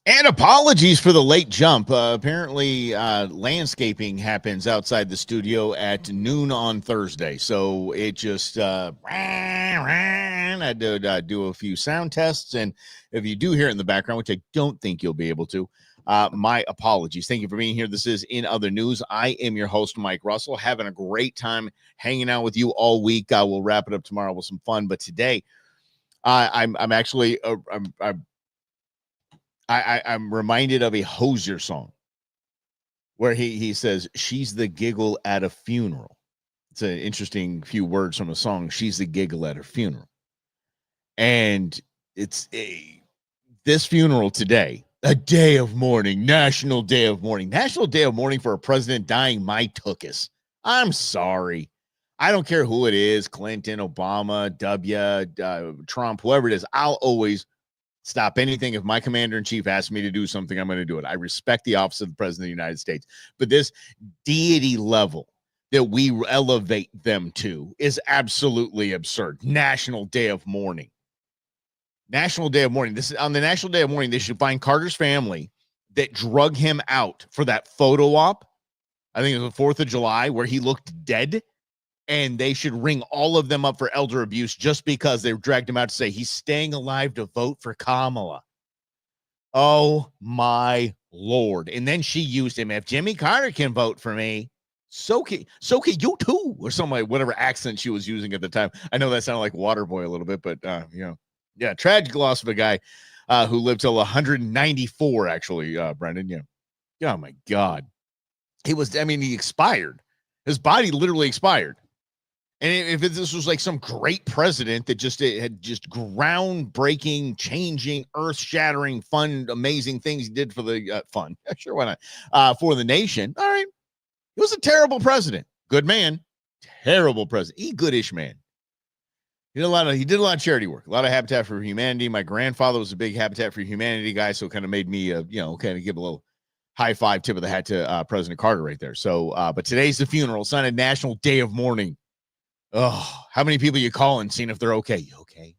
And apologies for the late jump. Apparently, landscaping happens outside the studio at noon on Thursday. So it just, I had to do a few sound tests. And if you do hear it in the background, which I don't think you'll be able to, my apologies. Thank you for being here. This is In Other News. I am your host, Mike Russell, having a great time hanging out with you all week. We'll wrap it up tomorrow with some fun. But today, I'm actually, I'm reminded of a Hozier song where he says, she's the giggle at a funeral. It's an interesting few words from a song. She's the giggle at a funeral. And it's this funeral today, a day of mourning, National Day of Mourning for a president dying. My tuchus. I'm sorry. I don't care who it is, Clinton, Obama, Trump, whoever it is. I'll always stop anything. If my commander-in-chief asks me to do something, I'm going to do it. I respect the office of the president of the United States. But this deity level that we elevate them to is absolutely absurd. National Day of Mourning. National Day of Mourning. This is on the National Day of Mourning. They should find Carter's family that drug him out for that photo op. I think it was the 4th of July where he looked dead. And they should ring all of them up for elder abuse just because they dragged him out to say he's staying alive to vote for Kamala. Oh, my Lord. And then she used him. If Jimmy Carter can vote for me, so can you too. Or something like whatever accent she was using at the time. I know that sounded like Waterboy a little bit, but, yeah, tragic loss of a guy who lived till 194, actually, Brendan. Yeah. Oh, my God. He expired. His body literally expired. And if this was like some great president that had just groundbreaking, changing, earth-shattering, fun, amazing things he did for the fun, sure, why not? For the nation, all right. He was a terrible president. Good man, terrible president. Goodish man. He did a lot of charity work, a lot of Habitat for Humanity. My grandfather was a big Habitat for Humanity guy, so it kind of made me, kind of give a little high five, tip of the hat to President Carter right there. So, but today's the funeral. It's not a National Day of Mourning. Oh, how many people you calling, seeing if they're okay? You okay?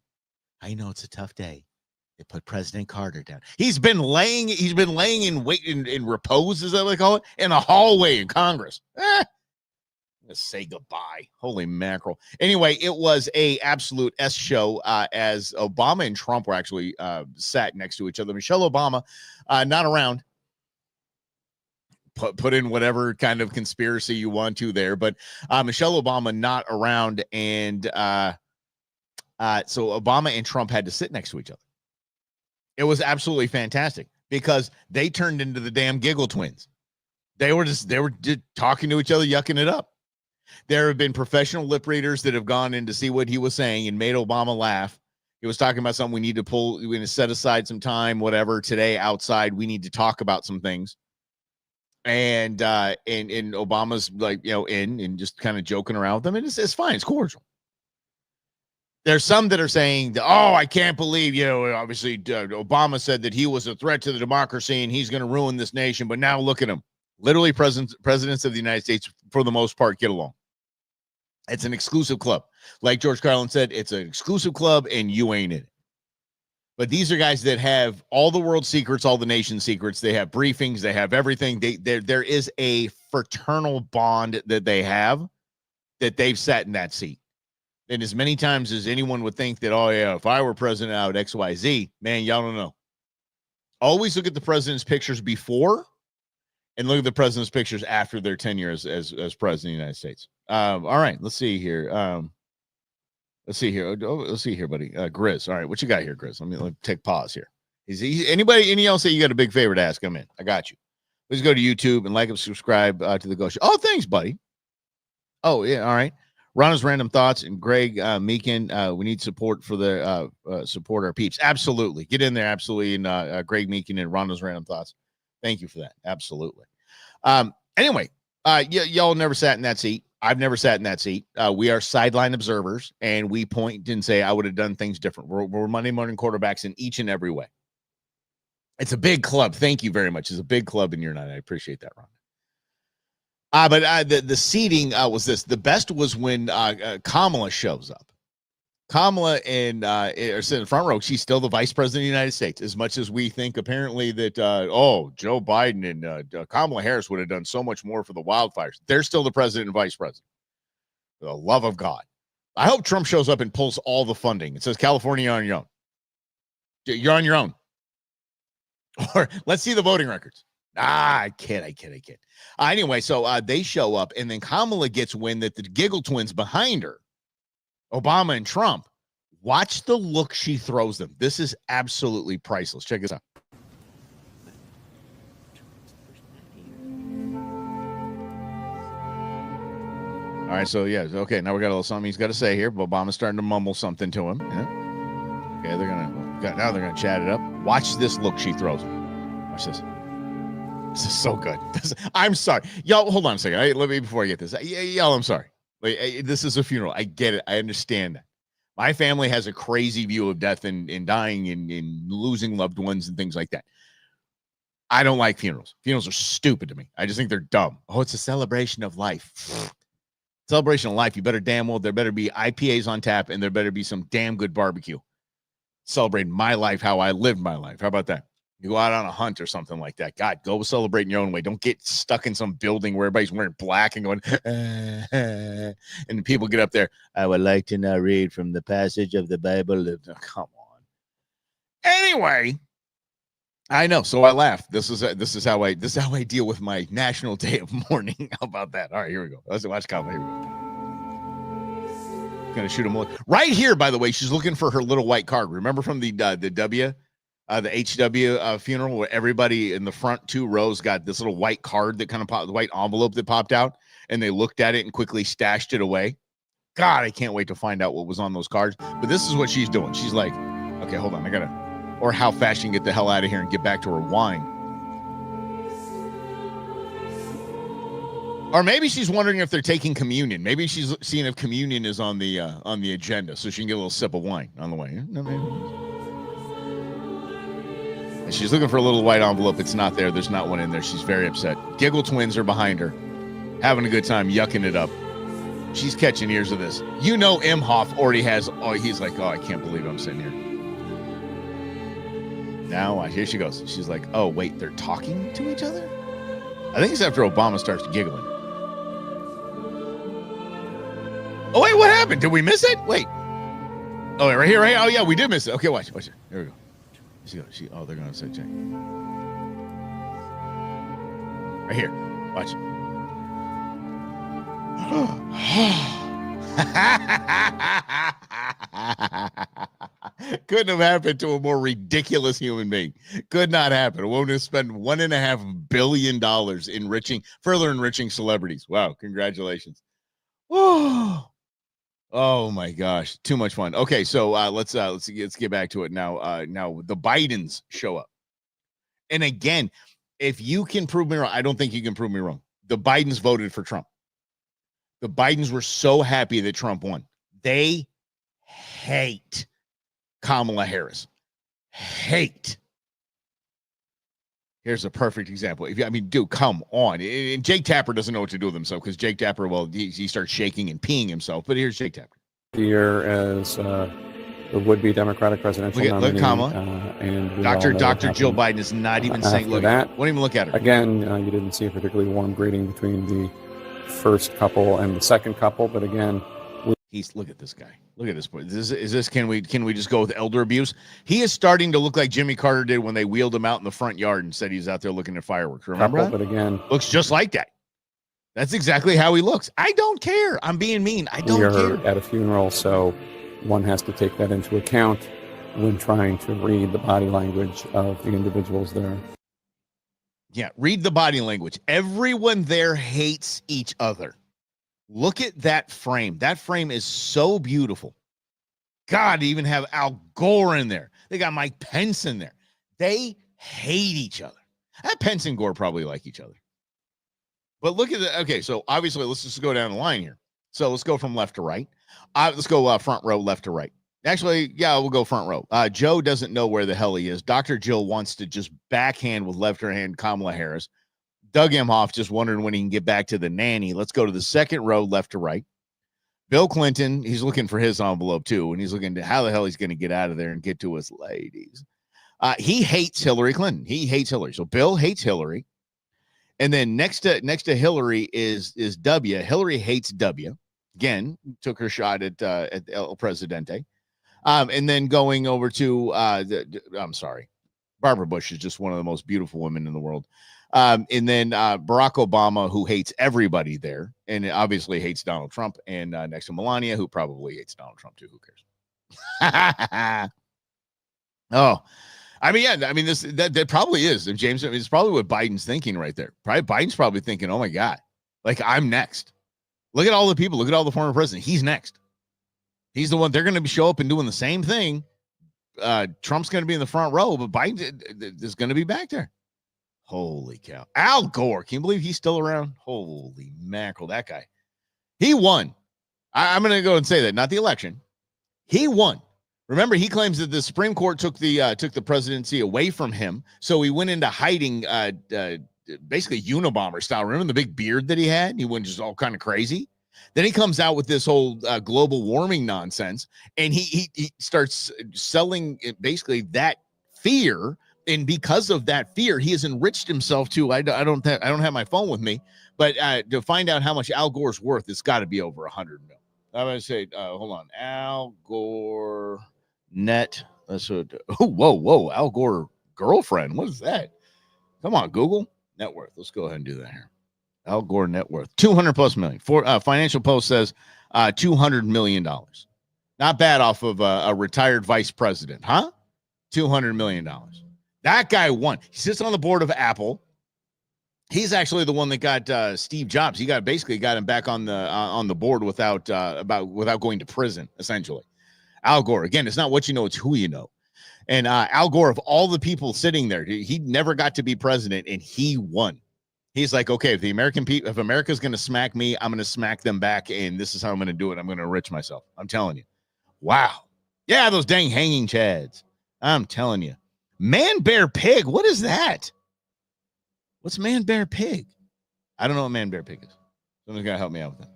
I know it's a tough day. They put President Carter down. He's been laying in wait in repose, is that what they call it? In a hallway in Congress. Let's say goodbye. Holy mackerel. Anyway, it was a absolute S show as Obama and Trump were actually sat next to each other. Michelle Obama, not around. Put in whatever kind of conspiracy you want to there, but Michelle Obama not around, and so Obama and Trump had to sit next to each other. It was absolutely fantastic because they turned into the damn giggle twins. They were just talking to each other, yucking it up. There have been professional lip readers that have gone in to see what he was saying and made Obama laugh. He was talking about something we need to set aside some time, whatever, today outside. We need to talk about some things. And Obama's like, in and just kind of joking around with them. And it's fine. It's cordial. There's some that are saying, I can't believe, obviously Obama said that he was a threat to the democracy and he's going to ruin this nation. But now look at him. Literally presidents of the United States, for the most part, get along. It's an exclusive club. Like George Carlin said, it's an exclusive club and you ain't in it. But these are guys that have all the world secrets, all the nation secrets. They have briefings. They have everything. There is a fraternal bond that they have that they've sat in that seat. And as many times as anyone would think that, if I were president, I would X, Y, Z, man, y'all don't know. Always look at the president's pictures before and look at the president's pictures after their tenure as president of the United States. All right, let's see here. Let's see here. Let's see here, buddy. Grizz. All right, what you got here, Grizz? Let me take pause here. Any else say you got a big favor to ask? I'm in. I got you. Please go to YouTube and like and subscribe to the Go Show. Oh, thanks, buddy. Oh, yeah. All right. Ronna's Random Thoughts and Greg Meekin. We need support for the support our peeps. Absolutely. Get in there. Absolutely. And Greg Meekin and Ronna's Random Thoughts. Thank you for that. Absolutely. Anyway, y'all never sat in that seat. I've never sat in that seat. We are sideline observers, and we point and say, I would have done things different. We're Monday morning quarterbacks in each and every way. It's a big club. Thank you very much. It's a big club in your night. I appreciate that, Ron. But the seating was this. The best was when Kamala shows up. Kamala and are sitting in the front row. She's still the vice president of the United States. As much as we think apparently that Joe Biden and Kamala Harris would have done so much more for the wildfires, they're still the president and vice president. For the love of God. I hope Trump shows up and pulls all the funding. It says California, you're on your own. You're on your own. Or let's see the voting records. I kid. Anyway, so they show up, and then Kamala gets wind that the Giggle twins behind her, Obama and Trump, watch the look she throws them. This is absolutely priceless. Check this out. All right, so yeah, okay, now we got a little something he's got to say here. Obama's starting to mumble something to him. Yeah. Okay, now they're gonna chat it up. Watch this look she throws him. Watch this. This is so good. I'm sorry, y'all. Hold on a second. Let me before I get this. Y'all, I'm sorry. This is a funeral. I get it. I understand that. My family has a crazy view of death and dying and losing loved ones and things like that. I don't like funerals. Funerals are stupid to me. I just think they're dumb. Oh, it's a celebration of life. Celebration of life. You better damn well, there better be IPAs on tap and there better be some damn good barbecue. Celebrating my life, how I lived my life. How about that? You go out on a hunt or something like that. God, go celebrate in your own way. Don't get stuck in some building where everybody's wearing black and going, and people get up there. I would like to now read from the passage of the Bible. Oh, come on. Anyway, I know. So I laugh. This is how I deal with my National Day of Mourning. How about that? All right, here we go. Let's watch Kamala. Here we go. Gonna shoot him right here. By the way, she's looking for her little white card. Remember from the HW funeral where everybody in the front 2 rows got this little white card that kind of popped, the white envelope that popped out, and they looked at it and quickly stashed it away. God, I can't wait to find out what was on those cards. But this is what she's doing. She's like, okay, hold on, or how fast she can get the hell out of here and get back to her wine. Or maybe she's wondering if they're taking communion. Maybe she's seeing if communion is on the agenda, so she can get a little sip of wine on the way. And she's looking for a little white envelope. It's not there. There's not one in there. She's very upset. Giggle twins are behind her, having a good time, yucking it up. She's catching ears of this. You know, Imhoff already has. Oh, he's like, oh, I can't believe I'm sitting here. Now, here she goes. She's like, oh, wait, they're talking to each other? I think it's after Obama starts giggling. Oh, wait, what happened? Did we miss it? Wait. Oh, right here, right? Oh, yeah, we did miss it. Okay, watch it. Here we go. Oh, they're going to say check. Right here. Watch it. Couldn't have happened to a more ridiculous human being. Could not happen. A woman who spent $1.5 billion further enriching celebrities. Wow, congratulations. Oh my gosh, too much fun. Okay, so let's get back to it now. Now the Bidens show up, and again, if you can prove me wrong, I don't think you can prove me wrong. The Bidens voted for Trump. The Bidens were so happy that Trump won. They hate Kamala Harris. Hate. Here's a perfect example. Dude, come on. And Jake Tapper doesn't know what to do with himself because Jake Tapper, he starts shaking and peeing himself. But here's Jake Tapper. Here as the would-be Democratic presidential nominee. Look at Kamala. And Dr. Jill Biden is not even saying, look, won't even look at her. Again, you didn't see a particularly warm greeting between the first couple and the second couple. But again, look at this guy. Look at this boy. Can we just go with elder abuse? He is starting to look like Jimmy Carter did when they wheeled him out in the front yard and said he's out there looking at fireworks. Remember? But again, looks just like that. That's exactly how he looks. I don't care. I'm being mean. I don't care. We are at a funeral, so one has to take that into account when trying to read the body language of the individuals there. Yeah, read the body language. Everyone there hates each other. Look at that frame. That frame is so beautiful. God, they even have Al Gore in there. They got Mike Pence in there. They hate each other. Pence and Gore probably like each other. But look at the, okay, so obviously let's just go down the line here. So let's go from left to right. Let's go front row, left to right. Actually, yeah, we'll go front row. Joe doesn't know where the hell he is. Dr. Jill wants to just backhand with left hand Kamala Harris. Doug Emhoff just wondering when he can get back to the nanny. Let's go to the second row, left to right. Bill Clinton, he's looking for his envelope too, and he's looking to how the hell he's going to get out of there and get to his ladies. He hates Hillary Clinton. He hates Hillary. So Bill hates Hillary. And then next to Hillary is W. Hillary hates W. Again, took her shot at El Presidente. And then going over to I'm sorry, Barbara Bush is just one of the most beautiful women in the world. And then Barack Obama, who hates everybody there, and obviously hates Donald Trump. And next to Melania, who probably hates Donald Trump too. Who cares? Oh, I mean, yeah, I mean, that probably is. And James, it's probably what Biden's thinking right there. Biden's probably thinking, oh my God, like I'm next. Look at all the people. Look at all the former presidents. He's next. He's the one. They're going to show up and doing the same thing. Trump's going to be in the front row, but Biden is going to be back there. Holy cow. Al Gore. Can you believe he's still around? Holy mackerel. That guy. He won. I'm going to go and say that. Not the election. He won. Remember, he claims that the Supreme Court took the presidency away from him. So he went into hiding, basically Unabomber style. Remember the big beard that he had? He went just all kind of crazy. Then he comes out with this whole global warming nonsense, and he starts selling basically that fear. And because of that fear, he has enriched himself too. I don't have my phone with me, but to find out how much Al Gore's worth, it's got to be over $100 million. I'm going to say, hold on, Al Gore net. That's what. Oh, whoa, Al Gore girlfriend. What is that? Come on, Google net worth. Let's go ahead and do that here. Al Gore net worth $200+ million. For Financial Post says $200 million. Not bad off of a retired vice president, huh? $200 million. That guy won. He sits on the board of Apple. He's actually the one that got Steve Jobs. He got him back on the board without going to prison. Essentially, Al Gore. Again, it's not what you know; it's who you know. And Al Gore, of all the people sitting there, he never got to be president, and he won. He's like, okay, if America's going to smack me, I'm going to smack them back, and this is how I'm going to do it. I'm going to enrich myself. I'm telling you. Wow. Yeah, those dang hanging chads. I'm telling you. Man, bear, pig. What is that? What's man, bear, pig? I don't know what man, bear, pig is. Someone's got to help me out with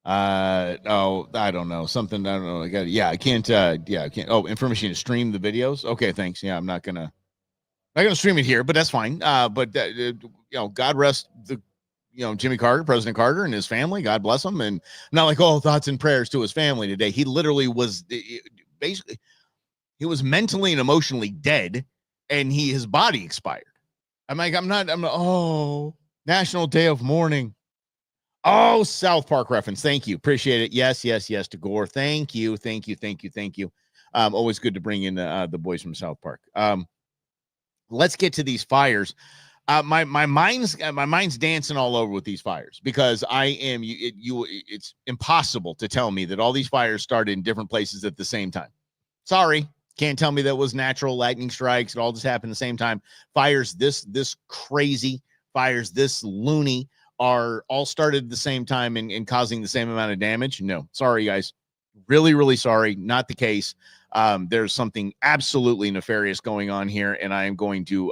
that. Oh, I don't know. Something, I don't know. I can't. Oh, information to stream the videos. Okay, thanks. Yeah, I'm not going to stream it here, but that's fine. But God rest Jimmy Carter, President Carter, and his family. God bless him. And not like, oh, thoughts and prayers to his family today. He literally was basically, he was mentally and emotionally dead, and his body expired. I'm not, National Day of Mourning. Oh, South Park reference. Thank you. Appreciate it. Yes, to Gore. Thank you. Always good to bring in the boys from South Park. Let's get to these fires. My mind's dancing all over with these fires because it's impossible to tell me that all these fires started in different places at the same time. Sorry. Can't tell me that was natural lightning strikes. It all just happened at the same time. Fires this crazy, fires this loony are all started at the same time and causing the same amount of damage. No, sorry, guys. Really, really sorry. Not the case. There's something absolutely nefarious going on here, and I am going to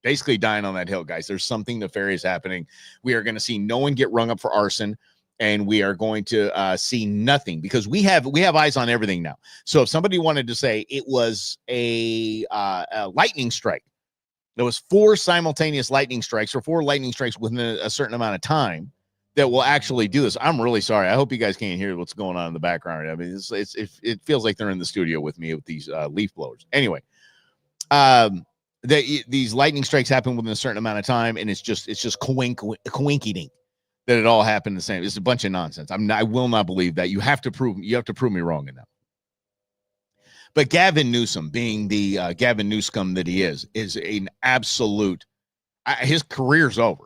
basically dying on that hill, guys. There's something nefarious happening. We are going to see no one get rung up for arson. And we are going to see nothing because we have eyes on everything now. So if somebody wanted to say it was a lightning strike, there was 4 simultaneous lightning strikes or 4 lightning strikes within a certain amount of time that will actually do this. I'm really sorry. I hope you guys can't hear what's going on in the background. I mean, it feels like they're in the studio with me with these leaf blowers. Anyway, these lightning strikes happen within a certain amount of time, and it's just coinky-dink that it all happened the same. It's a bunch of nonsense. I will not believe that. You have to prove me wrong in that. But Gavin Newsom, being the Gavin Newsom that he is an absolute. His career's over.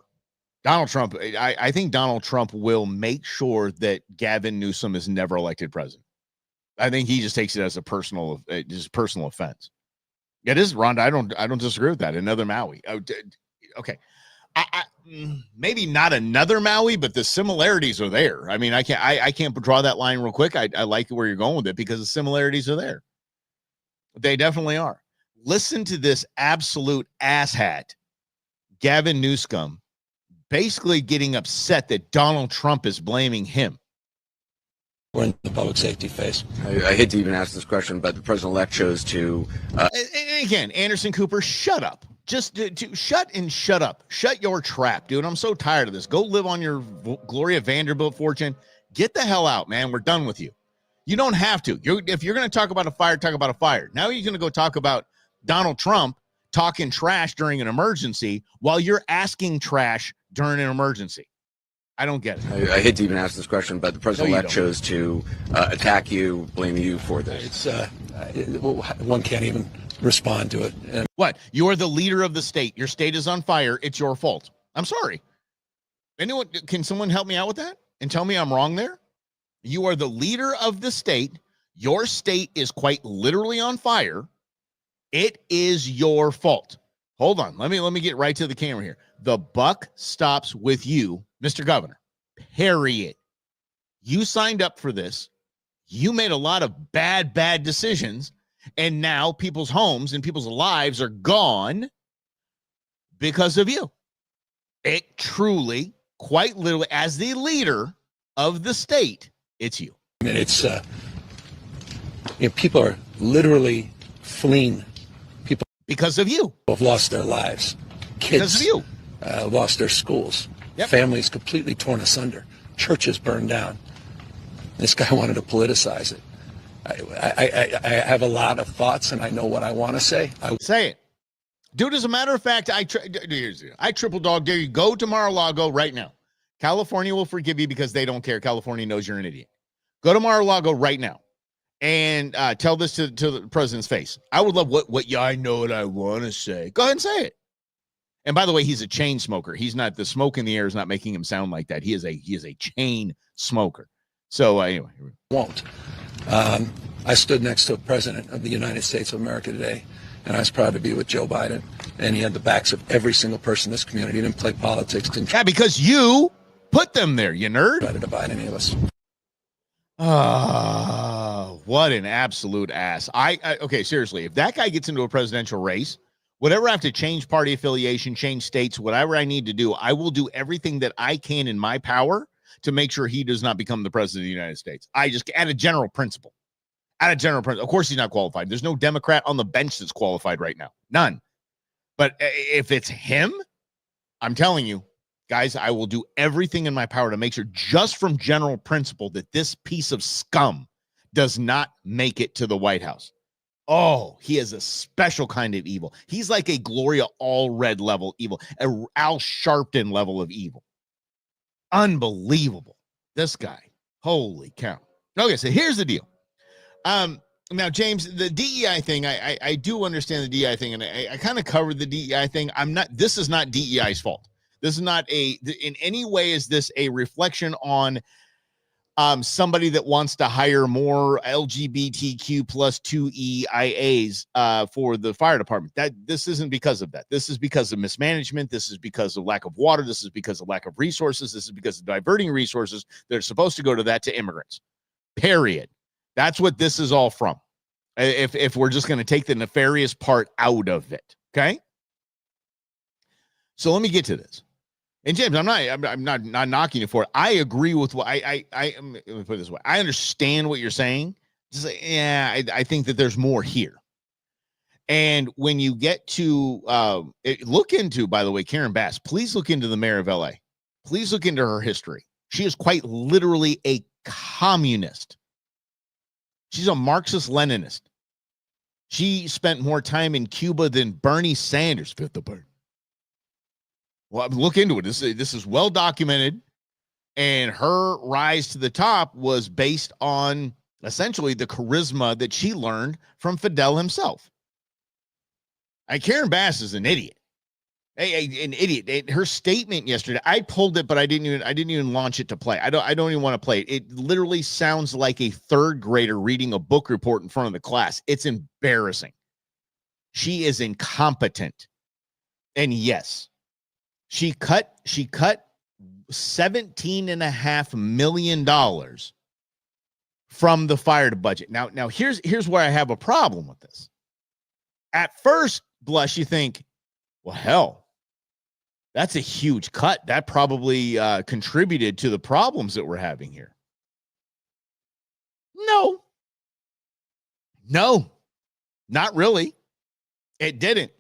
Donald Trump. I think Donald Trump will make sure that Gavin Newsom is never elected president. I think he just takes it as a personal offense. It is, Rhonda. I don't disagree with that. Another Maui. Okay. Maybe not another Maui, but the similarities are there. I mean, I can't draw that line real quick. I like where you're going with it because the similarities are there. They definitely are. Listen to this absolute asshat, Gavin Newsom, basically getting upset that Donald Trump is blaming him. We're in the public safety phase. I hate to even ask this question, but the president-elect chose to... And again, Anderson Cooper, shut up. Just to shut up. Shut your trap, dude. I'm so tired of this. Go live on your Gloria Vanderbilt fortune. Get the hell out, man. We're done with you. You don't have to. If you're going to talk about a fire, talk about a fire. Now you're going to go talk about Donald Trump talking trash during an emergency while you're asking trash during an emergency. I don't get it. I hate to even ask this question, but the president-elect chose to attack you, blame you for this. One can't even respond to it. And what? You're the leader of the state. Your state is on fire. It's your fault. I'm sorry. Can someone help me out with that and tell me I'm wrong there? You are the leader of the state. Your state is quite literally on fire. It is your fault. Hold on. Let me get right to the camera here. The buck stops with you, Mr. Governor. Period. You signed up for this. You made a lot of bad decisions, and now people's homes and people's lives are gone because of you. It truly, quite literally, as the leader of the state, it's you. I mean, it's people are literally fleeing. People because of you have lost their lives. Kids because of you lost their schools. Yep. Families completely torn asunder. Churches burned down. This guy wanted to politicize it. I have a lot of thoughts, and I know what I want to say. Say it. Dude, as a matter of fact, I triple dog dare you. Go to Mar-a-Lago right now. California will forgive you because they don't care. California knows you're an idiot. Go to Mar-a-Lago right now and tell this to the president's face. I would love I know what I want to say. Go ahead and say it. And by the way, he's a chain smoker. He's not, the smoke in the air is not making him sound like that. He is a chain smoker. So anyway. Won't. I stood next to a president of the United States of America today, and I was proud to be with Joe Biden. And he had the backs of every single person in this community. He didn't play politics. Yeah, because you put them there, you nerd. Try to divide any of us. What an absolute ass. Okay, seriously, if that guy gets into a presidential race, whatever I have to change party affiliation, change states, whatever I need to do, I will do everything that I can in my power to make sure he does not become the president of the United States. I just, at a general principle. Of course, he's not qualified. There's no Democrat on the bench that's qualified right now. None. But if it's him, I'm telling you, guys, I will do everything in my power to make sure, just from general principle, that this piece of scum does not make it to the White House. Oh, he is a special kind of evil. He's like a Gloria Allred level evil, a Al Sharpton level of evil. Unbelievable. This guy. Holy cow. Okay, so here's the deal. Now, James, the DEI thing, I do understand the DEI thing, and I kind of covered the DEI thing. This is not DEI's fault. This is not in any way is this a reflection on somebody that wants to hire more LGBTQ plus 2 EIAs for the fire department. This isn't because of that. This is because of mismanagement. This is because of lack of water. This is because of lack of resources. This is because of diverting resources that are supposed to go to that to immigrants. Period. That's what this is all from. If we're just going to take the nefarious part out of it, okay? So let me get to this. And James, I'm not knocking you for it. I agree with what let me put it this way. I understand what you're saying. Just like, yeah, I think that there's more here. And when you get to look into, by the way, Karen Bass, please look into the mayor of LA. Please look into her history. She is quite literally a communist. She's a Marxist-Leninist. She spent more time in Cuba than Bernie Sanders. Fifth the bird. Well, look into it. This is well documented, and her rise to the top was based on essentially the charisma that she learned from Fidel himself. Karen Bass is an idiot. An idiot. Her statement yesterday, I pulled it, but I didn't even launch it to play. I don't even want to play it. It literally sounds like a third grader reading a book report in front of the class. It's embarrassing. She is incompetent. And yes, she cut $17.5 million from the fire budget. Now here's where I have a problem with this. At first blush, you think, well, hell, that's a huge cut. That probably contributed to the problems that we're having here. No, not really. It didn't.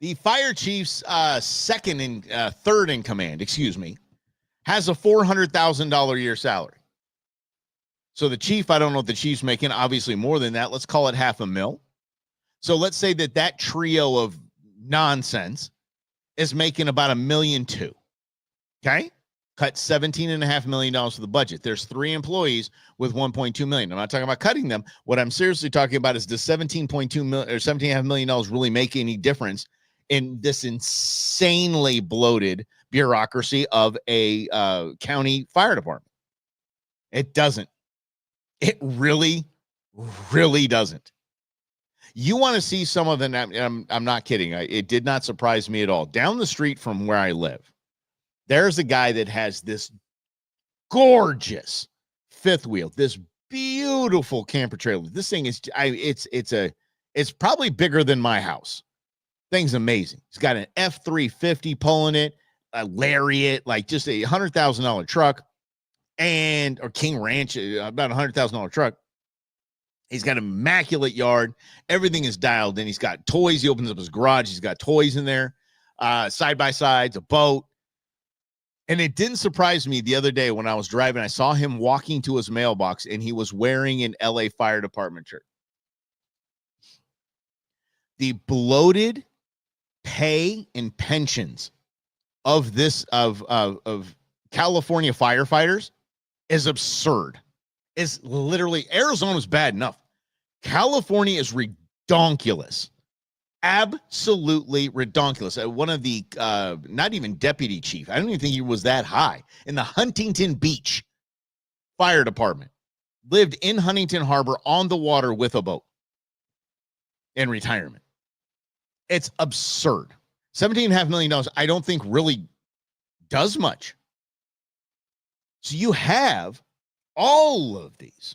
The fire chief's third in command, has a $400,000 a year salary. So the chief, I don't know what the chief's making, obviously more than that. Let's call it $500,000. So let's say that trio of nonsense is making about $1.2 million. Okay? Cut $17.5 million to the budget. There's 3 employees with $1.2 million. I'm not talking about cutting them. What I'm seriously talking about is, does $17.2 million or $17.5 million really make any difference in this insanely bloated bureaucracy of a county fire department? It doesn't. It really, really doesn't. You want to see some of them? I'm not kidding. It did not surprise me at all. Down the street from where I live, there's a guy that has this gorgeous fifth wheel, this beautiful camper trailer. This thing is, it's probably bigger than my house. Thing's amazing. He's got an F-350 pulling it, a Lariat, like just a $100,000 truck, or King Ranch, about $100,000 truck. He's got an immaculate yard. Everything is dialed in. He's got toys. He opens up his garage. He's got toys in there, side-by-sides, a boat. And it didn't surprise me the other day when I was driving. I saw him walking to his mailbox, and he was wearing an LA Fire Department shirt. The bloated pay and pensions of California firefighters is absurd. It's literally, Arizona's bad enough. California is redonkulous. Absolutely redonkulous. One of the, not even deputy chief, I don't even think he was that high, in the Huntington Beach Fire Department, lived in Huntington Harbor on the water with a boat in retirement. It's absurd. $17.5 million, I don't think really does much. So you have all of these.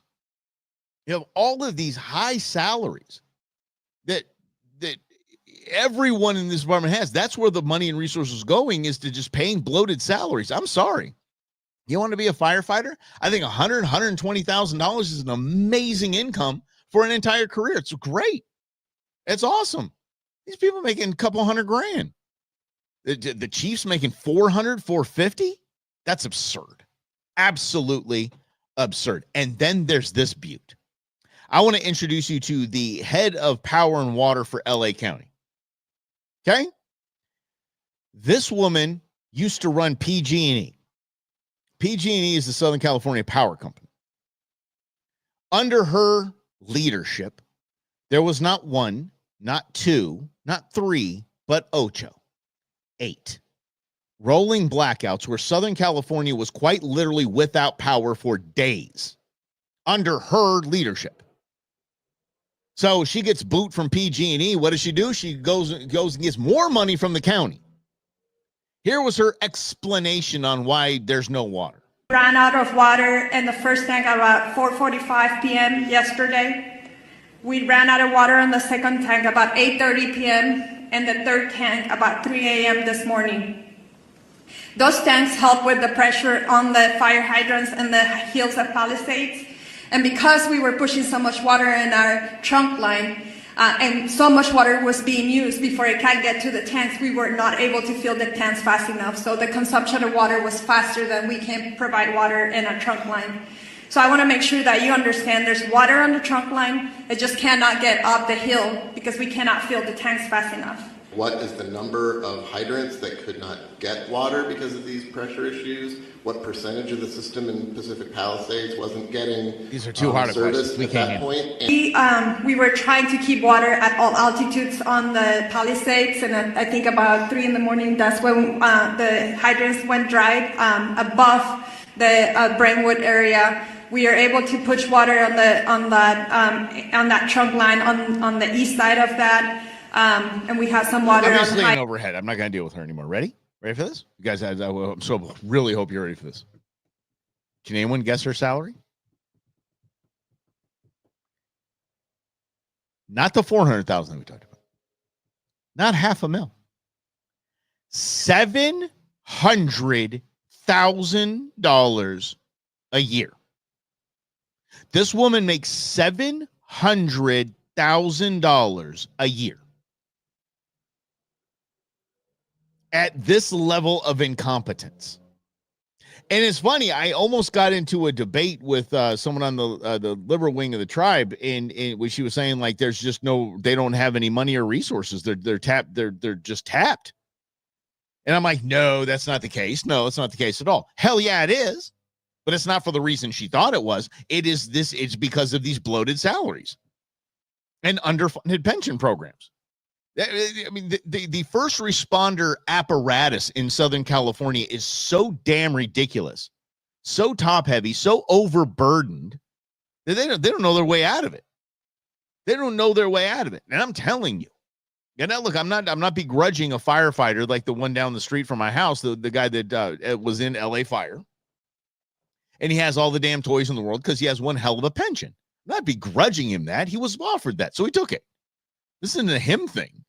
You have all of these high salaries that everyone in this department has. That's where the money and resources going, is to just paying bloated salaries. I'm sorry. You want to be a firefighter? I think $120,000 is an amazing income for an entire career. It's great. It's awesome. These people making a couple $100,000. The chief's making $450. That's absurd. Absolutely absurd. And then there's this beaut. I want to introduce you to the head of power and water for LA County. Okay? This woman used to run PG&E. PG&E is the Southern California Power Company. Under her leadership, there was not 1, not 2, not 3, but 8 rolling blackouts where Southern California was quite literally without power for days under her leadership. So she gets boot from PG&E. What does she do? She goes and gets more money from the county. Here was her explanation on why there's no water. Ran out of water in the first tank at about 4:45 p.m. yesterday. We ran out of water in the second tank about 8:30 p.m. and the third tank about 3 a.m. this morning. Those tanks help with the pressure on the fire hydrants and the hills of Palisades. And because we were pushing so much water in our trunk line, and so much water was being used before it can get to the tanks, we were not able to fill the tanks fast enough. So the consumption of water was faster than we can provide water in our trunk line. So I want to make sure that you understand there's water on the trunk line. It just cannot get up the hill because we cannot fill the tanks fast enough. What is the number of hydrants that could not get water because of these pressure issues? What percentage of the system in Pacific Palisades wasn't getting These are too hard service we at can't that point? We were trying to keep water at all altitudes on the Palisades, and I think about 3 a.m, that's when the hydrants went dry above the Brentwood area. We are able to push water on that trunk line on the east side of that. And we have some water I'm just on laying overhead. I'm not going to deal with her anymore. Ready? Ready for this? You guys, I so really hope you're ready for this. Can anyone guess her salary? Not the $400,000 we talked about. Not $500,000. $700,000 a year. This woman makes $700,000 a year. At this level of incompetence. And it's funny, I almost got into a debate with someone on the liberal wing of the tribe, and where she was saying, like, there's just they don't have any money or resources. They're just tapped. And I'm like, no, that's not the case. No, it's not the case at all. Hell yeah, it is. But it's not for the reason she thought it was. It's because of these bloated salaries and underfunded pension programs. I mean, the first responder apparatus in Southern California is so damn ridiculous, so top heavy, so overburdened that they don't know their way out of it. They don't know their way out of it. And I'm telling you. And now, look, I'm not begrudging a firefighter like the one down the street from my house, the guy that was in LA Fire. And he has all the damn toys in the world because he has one hell of a pension. I'm not begrudging him that. He was offered that, so he took it. This isn't a him thing.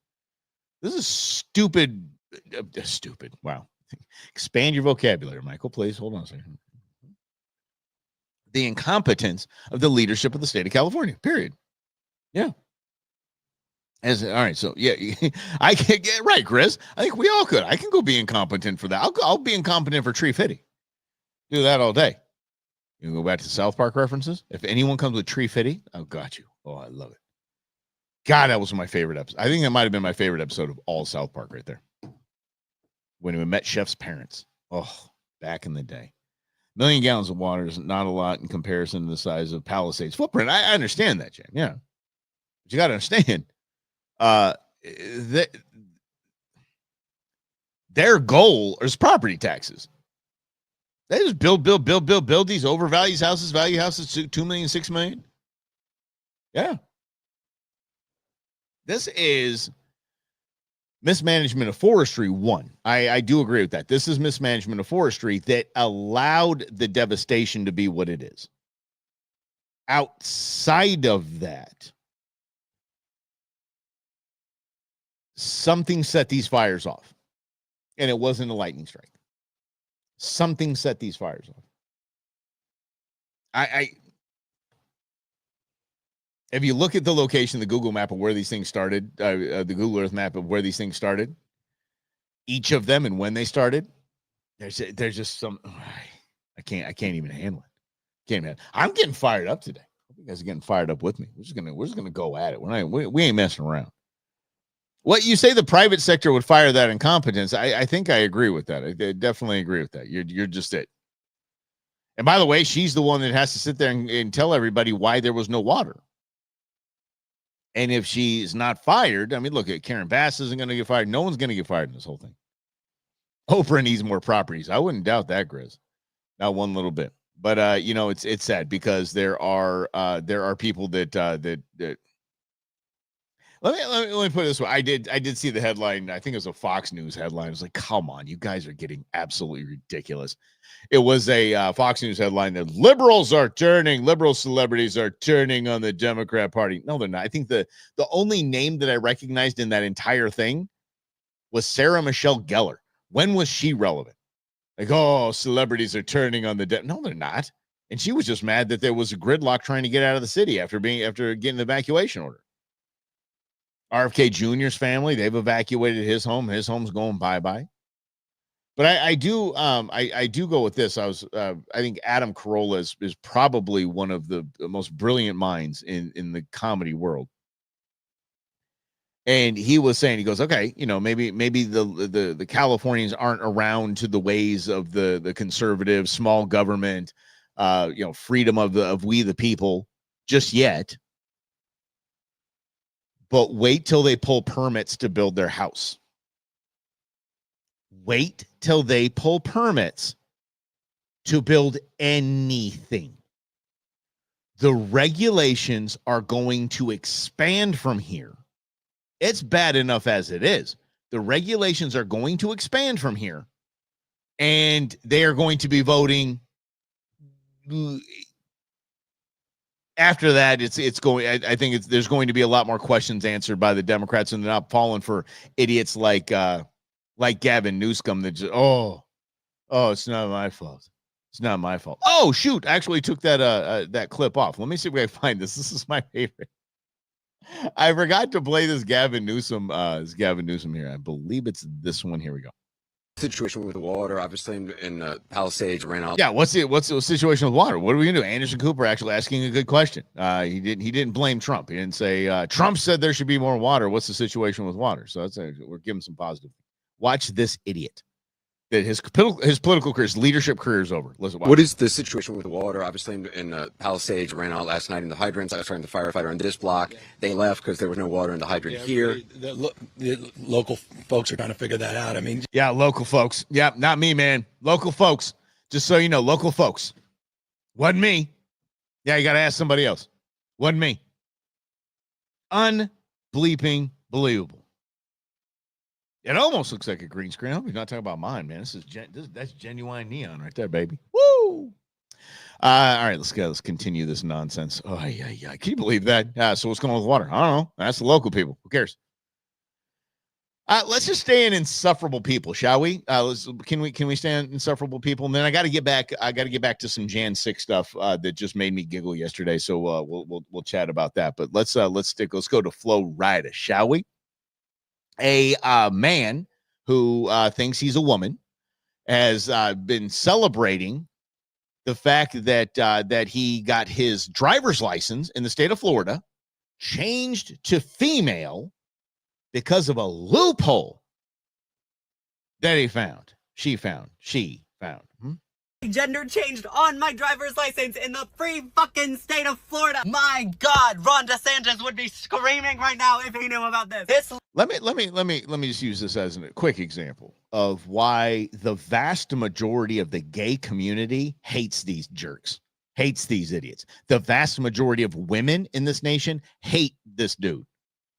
This is stupid. Stupid. Wow. Expand your vocabulary, Michael, please. Hold on a second. The incompetence of the leadership of the state of California, period. Yeah. All right. So, yeah, I can get right, Chris. I think we all could. I can go be incompetent for that. I'll be incompetent for Tree Fitty. Do that all day. You can go back to South Park references. If anyone comes with Tree Fitty, I've got you. Oh, I love it. God, that was my favorite episode. I think that might have been my favorite episode of all South Park right there. When we met Chef's parents. Oh, back in the day. 1 million gallons of water is not a lot in comparison to the size of Palisades footprint. I understand that, Jim. Yeah. But you got to understand, their goal is property taxes. They just build these overvalued houses, value houses to 2 million, 6 million. Yeah. This is mismanagement of forestry, one. I do agree with that. This is mismanagement of forestry that allowed the devastation to be what it is. Outside of that, something set these fires off. And it wasn't a lightning strike. Something set these fires off. If you look at the location, the Google map of where these things started, the Google Earth map of where these things started, each of them and when they started, there's just some. I can't even handle it. I'm getting fired up today. I hope you guys are getting fired up with me. We're just gonna go at it. We ain't messing around. What you say, the private sector would fire that incompetence. I think I agree with that. I definitely agree with that. You're just it. And by the way, she's the one that has to sit there and tell everybody why there was no water. And if she's not fired, I mean, look, at Karen Bass isn't going to get fired. No one's going to get fired in this whole thing. Oprah needs more properties. I wouldn't doubt that, Grizz. Not one little bit. But it's sad because there are people that let me put it this way. I did see the headline. I think it was a Fox News headline. I was like, come on, you guys are getting absolutely ridiculous. It was a Fox News headline that liberal celebrities are turning on the Democrat Party. No, they're not. I think the only name that I recognized in that entire thing was Sarah Michelle Gellar. When was she relevant? Like, oh, celebrities are turning on the no, they're not. And she was just mad that there was a gridlock trying to get out of the city after getting an evacuation order. RFK Jr.'s family, they've evacuated his home. His home's going bye-bye. But I do go with this. I think Adam Carolla is probably one of the most brilliant minds in the comedy world. And he was saying, he goes, okay, maybe the Californians aren't around to the ways of the conservative small government, freedom of we the people just yet. But wait till they pull permits to build their house. Wait till they pull permits to build anything. The regulations are going to expand from here. It's bad enough as it is. The regulations are going to expand from here. And they are going to be voting. After that, it's going. I think there's going to be a lot more questions answered by the Democrats, and they're not falling for idiots like Gavin Newsom that just it's not my fault. It's not my fault. Oh, shoot. I actually took that clip off. Let me see if I can find this. This is my favorite. I forgot to play this Gavin Newsom here. I believe it's this one. Here we go. Situation with the water, obviously, in Palisades ran out. Yeah, what's the situation with water? What are we gonna do? Anderson Cooper actually asking a good question. He didn't blame Trump. He didn't say Trump said there should be more water. What's the situation with water? So we're giving some positive. Watch this idiot. That his political career, his leadership career is over. Listen, what is the situation with the water? Obviously, in Palisades ran out last night in the hydrants. I was trying to firefighter in this block. They left because there was no water in the hydrant here. The local folks are trying to figure that out. I mean, yeah, local folks. Yeah, not me, man. Local folks. Just so you know, local folks. Wasn't me. Yeah, you got to ask somebody else. Wasn't me. Unbleeping believable. It almost looks like a green screen. I hope you're not talking about mine, man. That's genuine neon right there, baby. Woo! All right, let's go. Let's continue this nonsense. Oh, yeah. Can you believe that? So what's going on with water? I don't know. That's the local people. Who cares? Let's just stay in insufferable people, shall we? Can we stay in insufferable people? And then I got to get back. I got to get back to some Jan 6 stuff that just made me giggle yesterday. So we'll chat about that. But let's go to Flo Rida, shall we? A man who thinks he's a woman has been celebrating the fact that he got his driver's license in the state of Florida changed to female because of a loophole that she found. Gender changed on my driver's license in the free fucking state of Florida. My God, Ron DeSantis would be screaming right now if he knew about this. Let me just use this as a quick example of why the vast majority of the gay community hates these jerks, hates these idiots. The vast majority of women in this nation hate this dude.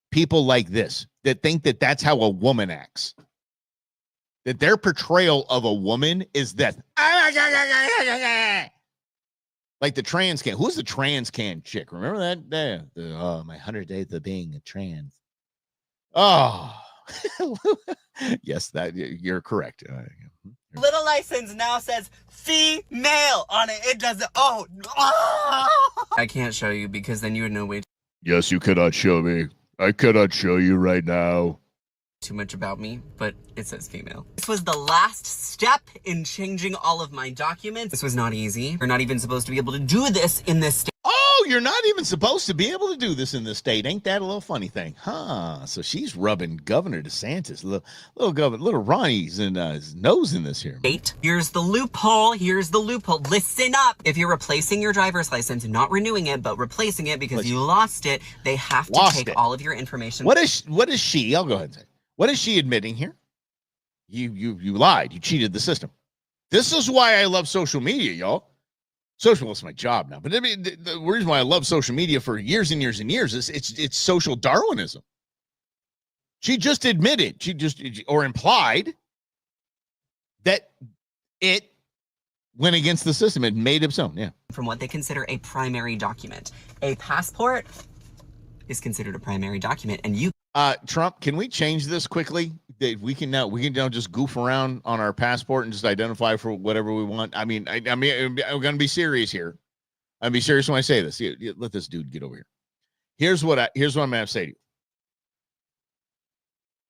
People like this that think that that's how a woman acts. That their portrayal of a woman is that like the trans can. Who's the trans can chick? Remember that? My 100 days of being a trans. Oh, yes, that you're correct. Little license now says female on it. It doesn't. Oh, I can't show you because then you would know way Yes, you cannot show me. I cannot show you right now. Too much about me, but it says female. This was the last step in changing all of my documents. This was not easy. You're not even supposed to be able to do this in this state. Oh, you're not even supposed to be able to do this in this state. Ain't that a little funny thing? Huh? So she's rubbing Governor DeSantis, little Ronnie's in his nose in this here. Here's the loophole. Listen up. If you're replacing your driver's license, not renewing it, but replacing it because you lost it, they have to take all of your information. What is she? I'll go ahead and say. What is she admitting here? You lied. You cheated the system. This is why I love social media, y'all. Social is my job now. But I mean, the reason why I love social media for years and years and years is it's social Darwinism. She just admitted, or implied that it went against the system. It made its own, yeah. From what they consider a primary document. A passport is considered a primary document, and you Trump, can we change this quickly? That we can now just goof around on our passport and just identify for whatever we want. I mean, I'm going to be serious here. I'm be serious when I say this. Let this dude get over here. Here's what I'm going to say to you.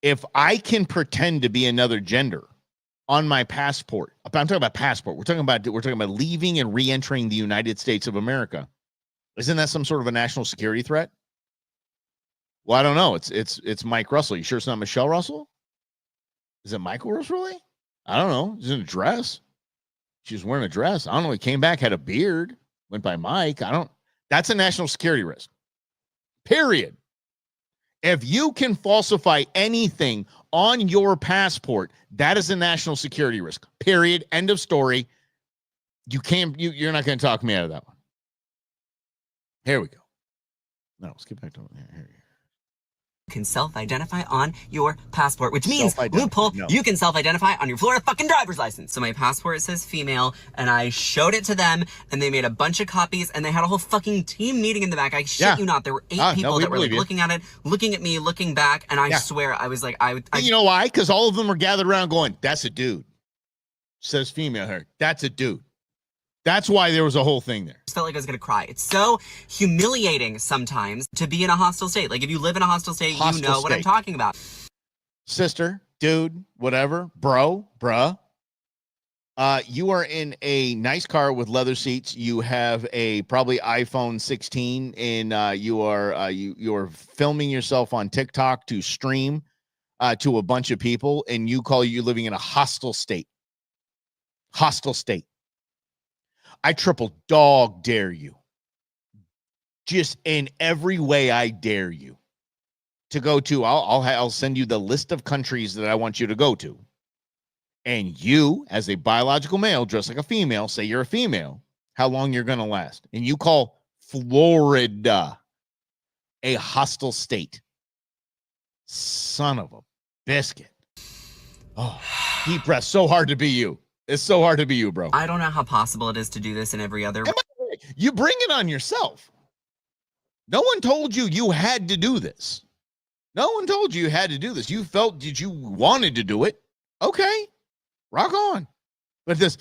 If I can pretend to be another gender on my passport, I'm talking about passport. We're talking about leaving and re-entering the United States of America. Isn't that some sort of a national security threat? Well, I don't know. It's Mike Russell. You sure it's not Michelle Russell? Is it Michael Russell, really? I don't know. He's in a dress. She was wearing a dress. I don't know. He came back, had a beard, went by Mike. That's a national security risk. Period. If you can falsify anything on your passport, that is a national security risk. Period. End of story. You're not going to talk me out of that one. Here we go. No, let's get back to here. Can self-identify on your passport, which means, loophole, you can self-identify on your Florida fucking driver's license. So my passport says female, and I showed it to them, and they made a bunch of copies, and they had a whole fucking team meeting in the back. I shit you not. There were 8 people that were like looking at it, looking at me, looking back, and I swear, I was like, you know why? Because all of them were gathered around going, that's a dude. Says female here. That's a dude. That's why there was a whole thing there. I just felt like I was going to cry. It's so humiliating sometimes to be in a hostile state. Like, if you live in a hostile state, you know what I'm talking about. Sister, dude, whatever, bro, bruh. You are in a nice car with leather seats. You have a probably iPhone 16, and you are filming yourself on TikTok to stream to a bunch of people, and you call you living in a hostile state. Hostile state. I triple dog dare you. Just in every way, I dare you to go to. I'll send you the list of countries that I want you to go to. And you, as a biological male, dressed like a female, say you're a female, how long you're going to last. And you call Florida a hostile state. Son of a biscuit. Oh, deep breath. So hard to be you. It's so hard to be you, bro. I don't know how possible it is to do this in every other way. You bring it on yourself. No one told you you had to do this. No one told you had to do this. You felt that you wanted to do it. Okay. Rock on. But this,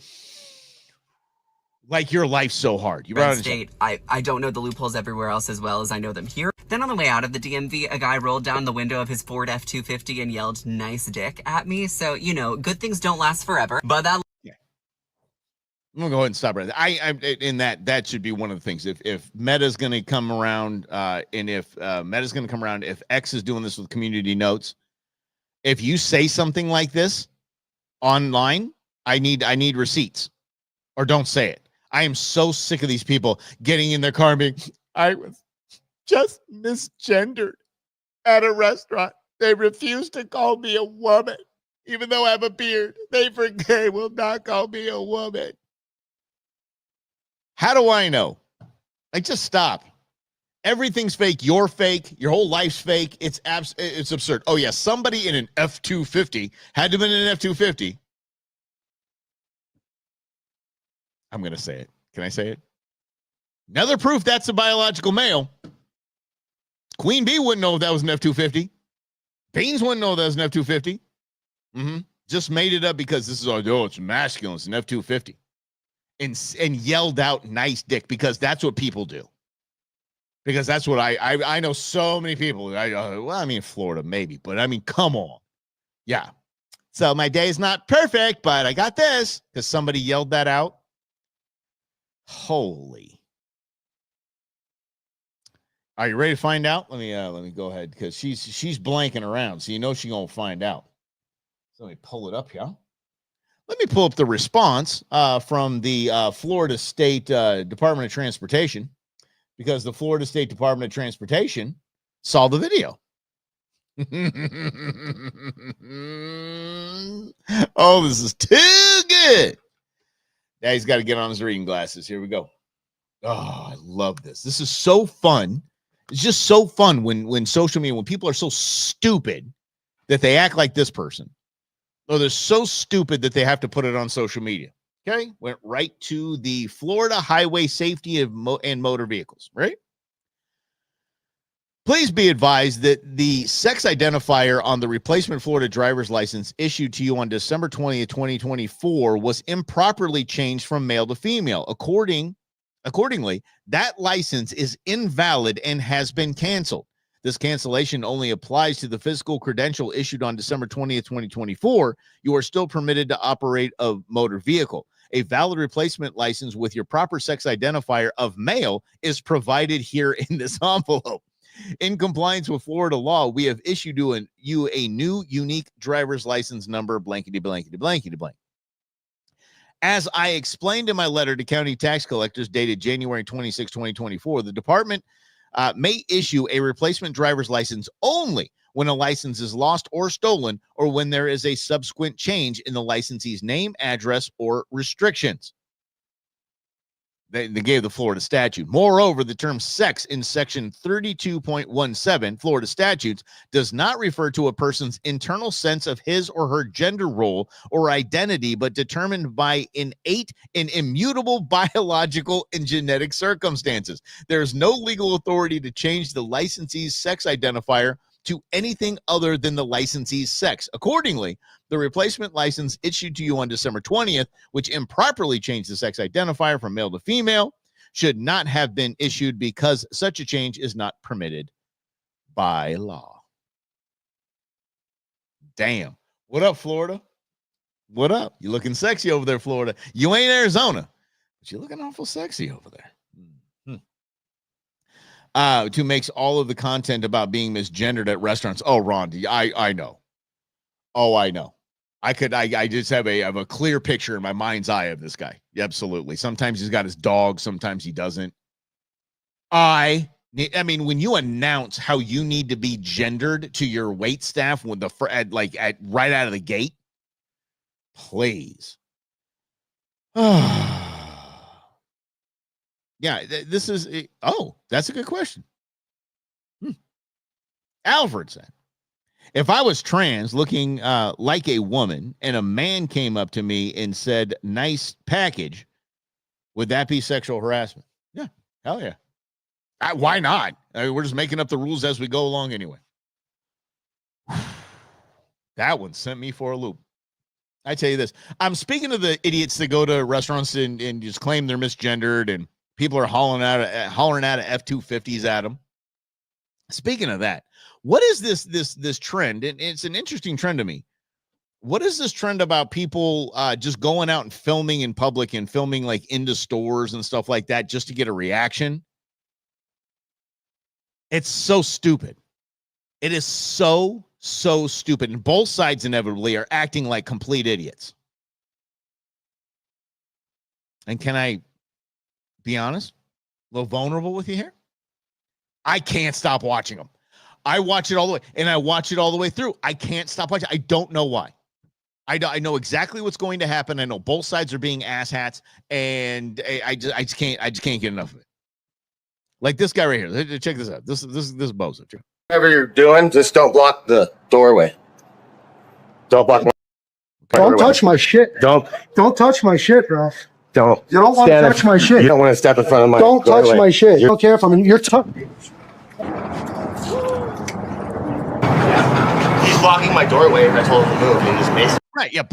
like, your life's so hard. You brought state. I don't know the loopholes everywhere else as well as I know them here. Then on the way out of the DMV, a guy rolled down the window of his Ford F-250 and yelled, "Nice dick," at me. So, you know, good things don't last forever. But that... Yeah. I'm going to go ahead and stop right there. I in that should be one of the things. If Meta's going to come around, and if Meta's going to come around, if X is doing this with community notes, if you say something like this online, I need receipts, or don't say it. I am so sick of these people getting in their car and being, I was just misgendered at a restaurant. They refused to call me a woman, even though I have a beard. They will not call me a woman. How do I know? Like, just stop. Everything's fake. You're fake. Your whole life's fake. It's absurd. Oh, yeah. Somebody in an F-250 had to have been in an F-250. I'm going to say it. Can I say it? Another proof that's a biological male. Queen Bee wouldn't know if that was an F-250. Beans wouldn't know that was an F-250. Just made it up because this is, it's masculine. It's an F-250. And yelled out nice dick because that's what people do. Because that's what I know so many people. I mean, Florida, maybe. But, I mean, come on. Yeah. So my day's not perfect, but I got this because somebody yelled that out. Holy. Are you ready to find out? Let me go ahead because she's blanking around, so you know she's gonna find out. So let me pull it up here. Let me pull up the response from the Florida State Department of Transportation, because the Florida State Department of Transportation saw the video. Oh, this is too good. Now he's got to get on his reading glasses. Here we go. Oh, I love this. This is so fun. It's just so fun when social media, when people are so stupid that they act like this person. Or they're so stupid that they have to put it on social media. Okay? Went right to the Florida Highway Safety and Motor Vehicles, right? Please be advised that the sex identifier on the replacement Florida driver's license issued to you on December 20th, 2024 was improperly changed from male to female. Accordingly, that license is invalid and has been canceled. This cancellation only applies to the physical credential issued on December 20th, 2024. You are still permitted to operate a motor vehicle. A valid replacement license with your proper sex identifier of male is provided here in this envelope. In compliance with Florida law, we have issued you a new unique driver's license number, blankety, blankety, blankety, blank. As I explained in my letter to county tax collectors dated January 26, 2024, the department may issue a replacement driver's license only when a license is lost or stolen, or when there is a subsequent change in the licensee's name, address, or restrictions. They gave the Florida statute. Moreover, the term sex in section 32.17 Florida statutes does not refer to a person's internal sense of his or her gender role or identity, but determined by innate and immutable biological and genetic circumstances. There is no legal authority to change the licensee's sex identifier to anything other than the licensee's sex. Accordingly, the replacement license issued to you on December 20th, which improperly changed the sex identifier from male to female, should not have been issued because such a change is not permitted by law. Damn. What up, Florida? What up? You looking sexy over there, Florida. You ain't Arizona, but you're looking awful sexy over there. To makes all of the content about being misgendered at restaurants. Oh, Ron, I know. Oh, I know. I just have a clear picture in my mind's eye of this guy. Absolutely. Sometimes he's got his dog. Sometimes he doesn't. I mean, when you announce how you need to be gendered to your wait staff with right out of the gate, please. Yeah, this is. That's a good question. Alfred said, if I was trans looking like a woman and a man came up to me and said, nice package, would that be sexual harassment? Yeah, hell yeah. Why not? We're just making up the rules as we go along anyway. That one sent me for a loop. I tell you this. I'm speaking of the idiots that go to restaurants and just claim they're misgendered and people are hollering out of F-250s at them. Speaking of that, what is this trend? And it's an interesting trend to me. What is this trend about people just going out and filming in public and filming like into stores and stuff like that just to get a reaction? It's so stupid. It is so stupid. And both sides inevitably are acting like complete idiots. And can I be honest, a little vulnerable with you here? I can't stop watching them. I watch it all the way, and I watch it all the way through. I can't stop watching. I don't know why. I know exactly what's going to happen. I know both sides are being asshats, and I just can't get enough of it. Like this guy right here. Check this out. This bozo. Whatever you're doing, just don't block the doorway. Don't block my Don't touch my shit. Don't touch my shit, Ralph. Don't. You don't want to touch my shit. You don't want to step in front of my Don't doorway. touch my shit. You don't care if I'm in your tongue. He's blocking my doorway. I told him to move. He just basically. Right. Yeah.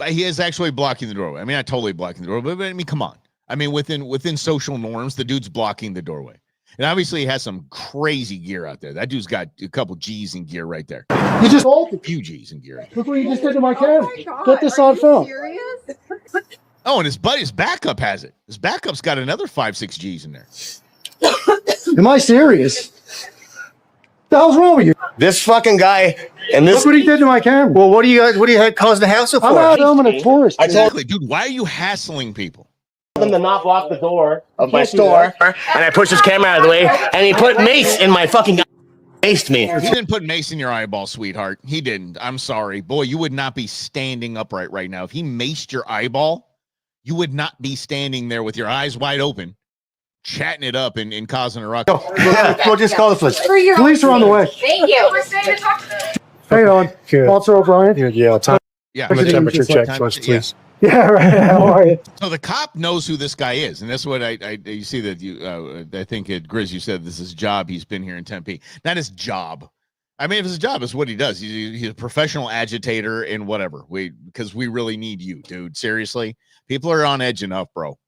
He is actually blocking the doorway. I mean, not totally blocking the doorway, but I mean, come on. I mean, within social norms, the dude's blocking the doorway. And obviously he has some crazy gear out there. That dude's got a couple G's in gear right there. You just hold a few G's in gear. Right Look what you just did to my camera. Get this on film. Oh, and his backup has it. His backup's got another 5-6 G's in there. Am I serious? The hell's wrong with you? This fucking guy and this. Look what he did to my camera. Well, what do you cause the hassle for? I'm out filming a tourist. Exactly, dude. Why are you hassling people? Them to not block the door of my store, and I pushed his camera out of the way, and he put mace in my fucking maced me. He didn't put mace in your eyeball, sweetheart. He didn't. I'm sorry. Boy, you would not be standing upright right now. If he maced your eyeball, you would not be standing there with your eyes wide open, chatting it up and causing a ruckus. We'll just call the police. Police are on the way. Thank you. Hey, on. Officer O'Brien. Yeah, temperature check first, please. Yeah, right. How are you? So the cop knows who this guy is, and that's what you see that you. I think Grizz, you said this is his job. He's been here in Tempe. Not his job. I mean, if it's his job, it's what he does. He's a professional agitator and whatever. Because we really need you, dude. Seriously, people are on edge enough, bro.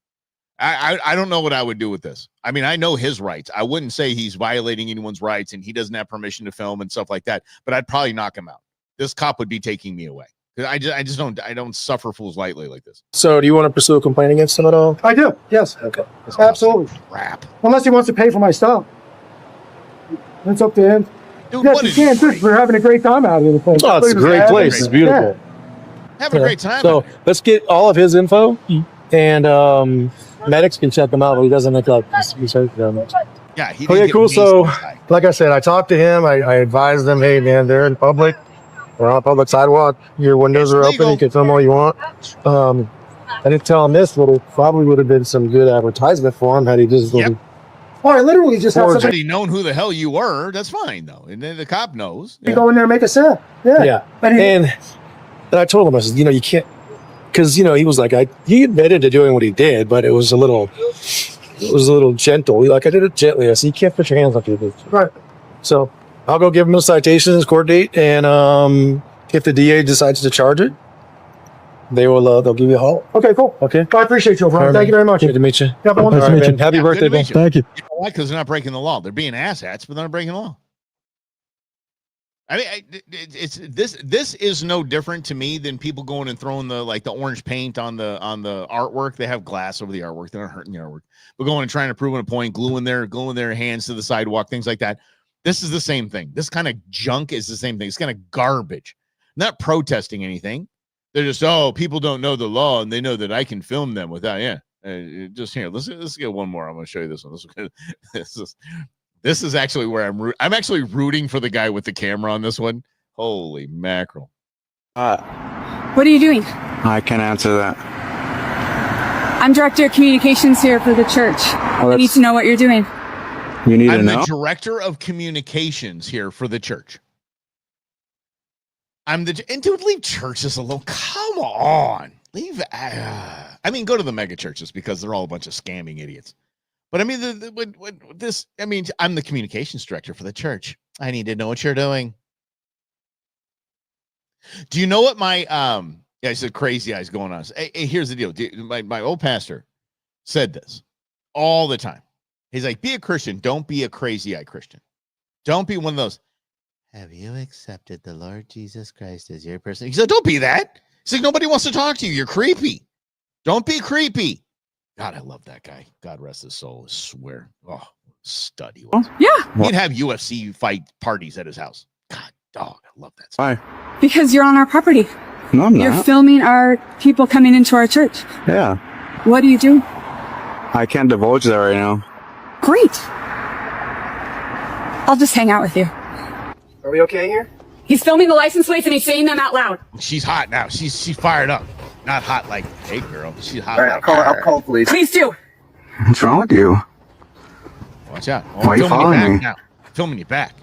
I don't know what I would do with this. I mean, I know his rights. I wouldn't say he's violating anyone's rights and he doesn't have permission to film and stuff like that. But I'd probably knock him out. This cop would be taking me away. I don't suffer fools lightly like this. So do you want to pursue a complaint against him at all? I do. Yes. Okay. Absolutely. Crap. Unless he wants to pay for my stuff. That's up to him. Dude, yes, he can. Dude, we're having a great time out here. Oh, it's a great place. It's beautiful. Having a great time. So let's get all of his info, and medics can check him out, but he doesn't look like Yeah. Okay, cool. So, like I said, I talked to him. I advised them, hey, man, they're in public. We're on a public sidewalk. Your windows are open. You can film all you want. I didn't tell him this, but it probably would have been some good advertisement for him had he just. Yep. Oh, I literally just have somebody. Had he known who the hell you were, that's fine though. And then the cop knows. You go in there and make a sound. Yeah. Yeah. And I told him, I said, you can't, because he was like, he admitted to doing what he did, but it was a little gentle. I did it gently. I said, you can't put your hands on people. Right. So I'll go give him a citation, court date, and if the DA decides to charge it, they'll give you a haul. Okay, cool. Okay. I appreciate you, bro. Thank you very much. Good to meet you. Yeah, nice to meet you. Happy birthday, man. Thank you. You know why? Because they're not breaking the law. They're being asshats, but they're not breaking the law. I mean, this is no different to me than people going and throwing the orange paint on the artwork. They have glass over the artwork. They're not hurting the artwork. But going and trying to prove a point, gluing their hands to the sidewalk, things like that. This is the same thing. This kind of junk is the same thing. It's kind of garbage. Not protesting anything. They're just, people don't know the law, and they know that I can film them without, just here. Let's get one more. I'm going to show you this one. This is actually where I'm actually rooting for the guy with the camera on this one. Holy mackerel. What are you doing? I can't answer that. I'm director of communications here for the church. I need to know what you're doing. You need to know? I'm the director of communications here for the church. And dude, leave churches alone. Come on. Go to the mega churches because they're all a bunch of scamming idiots. But I mean, I'm the communications director for the church. I need to know what you're doing. Do you know what my, I said crazy eyes going on. Hey, here's the deal. My old pastor said this all the time. He's like, be a Christian. Don't be a crazy eye Christian. Don't be one of those. Have you accepted the Lord Jesus Christ as your person? He said, don't be that. He's like, nobody wants to talk to you. You're creepy. Don't be creepy. God, I love that guy. God rest his soul. I swear. Oh, stud he was. Yeah. He'd have UFC fight parties at his house. God, dog, I love that stuff. Why? Because you're on our property. No, I'm not. You're filming our people coming into our church. Yeah. What do you do? I can't divulge that right now. Great. I'll just hang out with you. Are we okay here? He's filming the license plates and he's saying them out loud. She's hot now. She's fired up. Not hot like, hey girl. She's hot. All right, I'll call police. Please do. What's wrong with you? Watch out. Why are you following me? Now. Filming you back.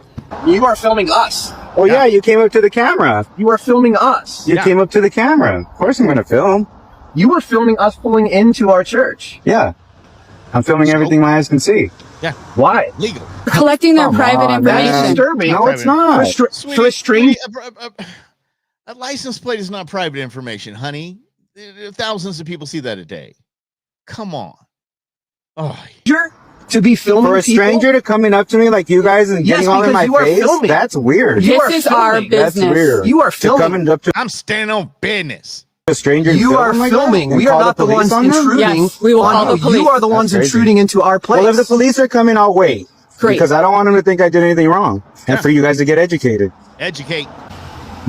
You are filming us. Oh yeah, you came up to the camera. You are filming us. You came up to the camera. Of course I'm going to film. You were filming us pulling into our church. Yeah. I'm filming everything my eyes can see. Yeah. Why? Legal. Collecting their private information. That's disturbing. No, it's not. To a stranger. A license plate is not private information, honey. Thousands of people see that a day. Come on. Oh, to be filming for a stranger to coming up to me like you guys and getting all in my face. That's weird. This is our business. That's weird. You are filming. I'm standing on business. A stranger. You are filming. We are not the ones intruding. Yes, we will call the police. You are the ones intruding into our place. Well, if the police are coming, I'll wait. Great. Because I don't want them to think I did anything wrong. And for you guys to get educated. Educate.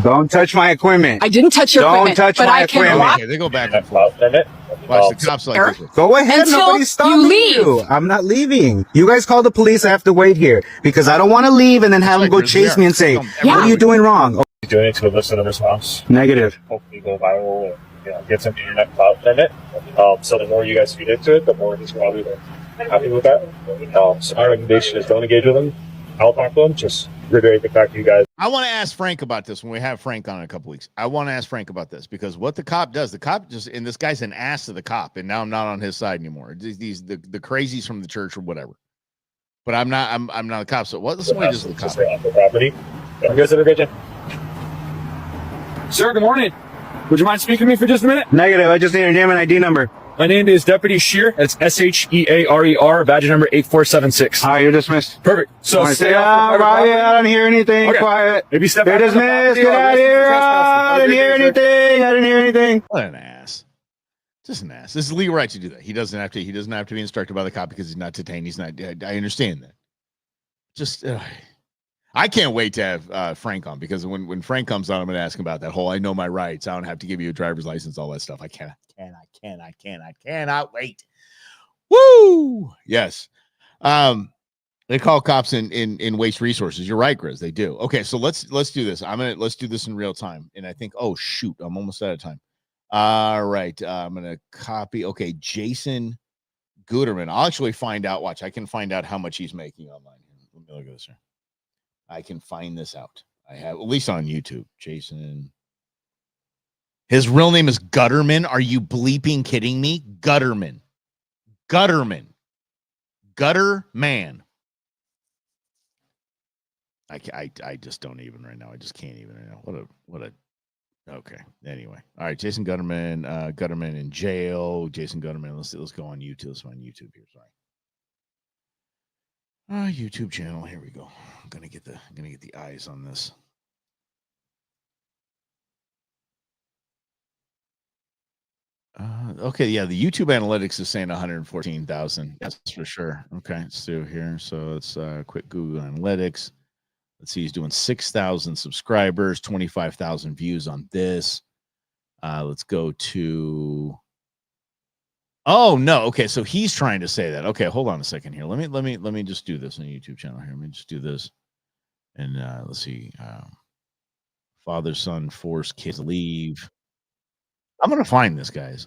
Don't touch my equipment. I didn't touch your equipment. Don't touch but my I can equipment. Okay, they go back and forth. Watch the cops like this. Go ahead. Until Nobody's stopping you leave. you. I'm not leaving. You guys call the police. I have to wait here because I don't want to leave and then have them go chase me and say, "What are you doing wrong?" Doing it to elicit a response. Negative. Hopefully go viral and get some internet clout in it. So the more you guys feed into it, the more he's probably happy with that. So my recommendation is don't engage with them. I'll talk to them. Just reiterate the fact you guys. I want to ask Frank about this when we have Frank on in a couple weeks. I want to ask Frank about this because what the cop does, and this guy's an ass to the cop, and now I'm not on his side anymore. These the crazies from the church or whatever. But I'm not a cop. So what? Listen, what is the cop? On the property. You guys have a great day. Sir, good morning. Would you mind speaking to me for just a minute? Negative. I just need your name and ID number. My name is Deputy Shear. That's SHEARER, badge number 8476. Hi, you're dismissed. Perfect. So stay out. I don't hear anything. Okay. Quiet. Maybe step You're back. dismissed. Get out of here. I didn't hear anything. I didn't hear anything. What an ass. Just an ass. This is legal right to do that. He doesn't have to be instructed by the cop because he's not detained. He's not. I understand that. Just I can't wait to have Frank on because when Frank comes on, I'm going to ask him about that whole I know my rights. I don't have to give you a driver's license, all that stuff. I cannot wait. Woo! Yes. They call cops in waste resources. You're right, Grizz. They do. Okay, so let's do this. Let's do this in real time. And I think, oh shoot, I'm almost out of time. All right. I'm gonna copy. Okay, Jason Guterman. I'll actually find out. Watch, I can find out how much he's making online. Let me look at this here. I can find this out. I have at least on YouTube. Jason. His real name is Gutterman. Are you bleeping kidding me? Gutterman. Gutter man. I just don't even right now. I just can't even right now. What a okay. Anyway. All right, Jason Gutterman in jail. Jason Gutterman. Let's go on YouTube. Let's find YouTube here. Sorry. YouTube channel. Here we go. I'm gonna get the eyes on this. Okay, yeah, the YouTube analytics is saying 114,000. That's for sure. Okay, let's do here. So it's quick Google Analytics. Let's see, he's doing 6,000 subscribers, 25,000 views on this. Let's go to. Oh no, okay, so he's trying to say that. Okay, hold on a second here. Let me just do this on the YouTube channel here. Let me just do this, and let's see. Father, son, force kids leave. I'm gonna find this, guys.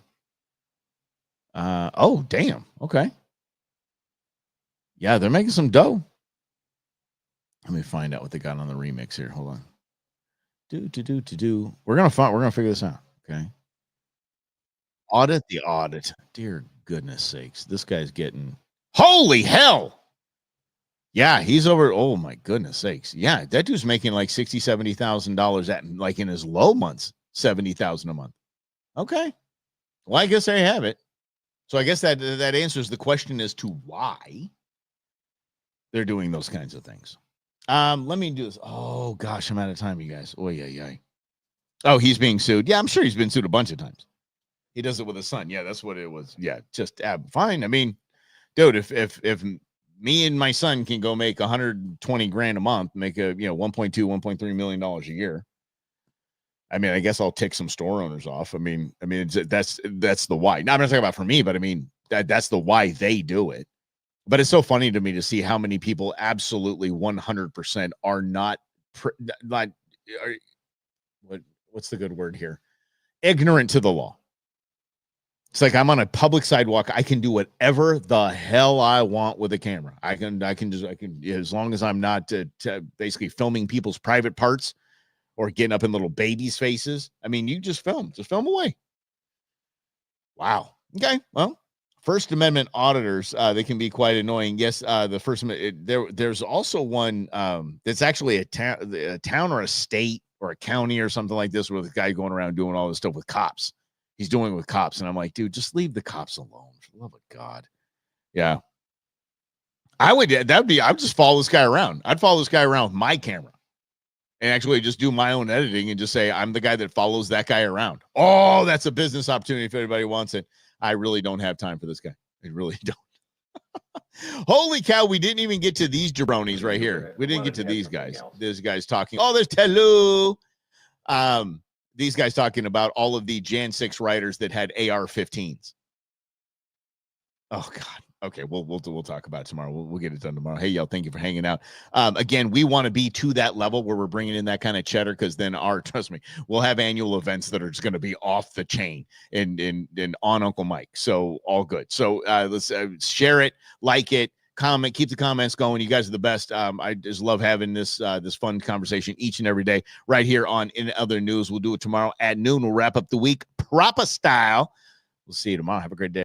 Oh damn. Okay. Yeah, they're making some dough. Let me find out what they got on the remix here. Hold on. We're gonna figure this out. Okay. Audit the audit. Dear goodness sakes, this guy's getting holy hell. Yeah, he's over. Oh my goodness sakes. Yeah, that dude's making like $60,000-$70,000 at like in his low months, $70,000 a month. Okay. Well, I guess I have it. So I guess that answers the question as to why they're doing those kinds of things. Let me do this. Oh gosh, I'm out of time, you guys. Oh yeah. Oh, he's being sued. Yeah, I'm sure he's been sued a bunch of times. He does it with his son. Yeah, that's what it was. Yeah, just fine. I mean, dude, if me and my son can go make 120 grand a month, make a 1.3 million dollars a year. I mean, I guess I'll tick some store owners off. I mean, that's the why. Now, I'm not talking about for me, but I mean, that's the why they do it. But it's so funny to me to see how many people absolutely 100% are not what's the good word here? Ignorant to the law. It's like I'm on a public sidewalk. I can do whatever the hell I want with a camera. I can as long as I'm not basically filming people's private parts or getting up in little babies' faces. I mean, you just film away. Wow. Okay. Well, First Amendment auditors, they can be quite annoying. Yes, the First Amendment. There's also one that's actually a town or a state or a county or something like this, with a guy going around doing all this stuff with cops. He's doing it with cops, and I'm like, dude, just leave the cops alone. For the love of God. Yeah. I would just follow this guy around. I'd follow this guy around with my camera and actually just do my own editing and just say, I'm the guy that follows that guy around. Oh, that's a business opportunity if anybody wants it. I really don't have time for this guy. I really don't. Holy cow, we didn't even get to these jabronis right here. We didn't get to these guys. These guys talking. Oh, there's Telu. These guys talking about all of the Jan 6 riders that had AR-15s. Oh God. Okay, we'll talk about it tomorrow. We'll get it done tomorrow. Hey, y'all, thank you for hanging out. Again, we want to be to that level where we're bringing in that kind of cheddar, because then trust me, we'll have annual events that are just going to be off the chain and on Uncle Mike. So all good. So let's share it, like it, comment, keep the comments going. You guys are the best. I just love having this fun conversation each and every day right here on In Other News. We'll do it tomorrow at noon. We'll wrap up the week proper style. We'll see you tomorrow. Have a great day.